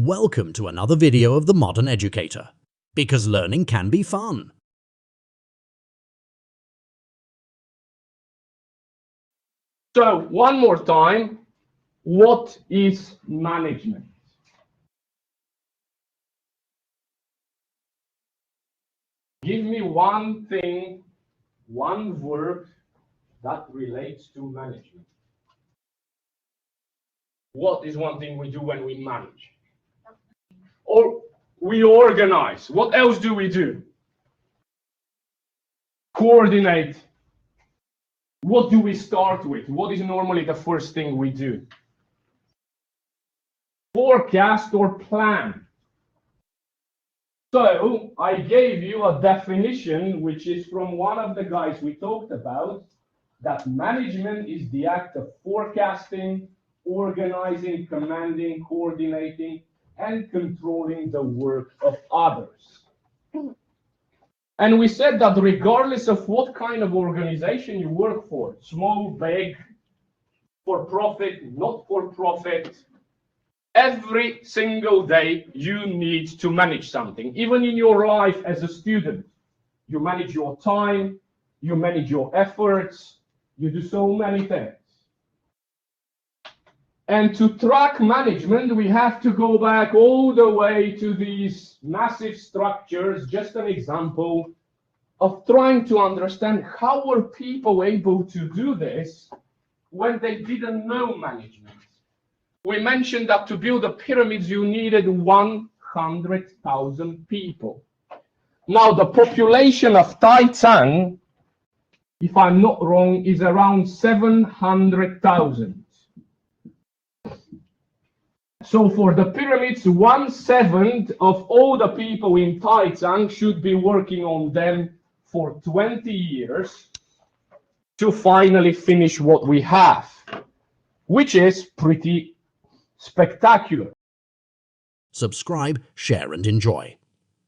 Welcome to another video of The Modern Educator, because learning can be fun. So, one more time, what is management? Give me one thing, one word that relates to management. What is one thing we do when we manage? Or we organize. What else do we do? Coordinate. What do we start with? What is normally the first thing we do? Forecast or plan. So I gave you a definition, which is from one of the guys we talked about, that management is the act of forecasting, organizing, commanding, coordinating, and controlling the work of others. And we said that regardless of what kind of organization you work for, small, big, for profit, not for profit, every single day you need to manage something. Even in your life as a student, you manage your time, you manage your efforts, you do so many things. And to track management, we have to go back all the way to these massive structures. Just an example of trying to understand how were people able to do this when they didn't know management. We mentioned that to build the pyramids, you needed 100,000 people. Now, the population of Taizang, if I'm not wrong, is around 700,000. So for the pyramids, 1/7 of all the people in Taizang should be working on them for 20 years to finally finish what we have, which is pretty spectacular. Subscribe, share and enjoy,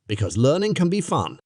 because learning can be fun.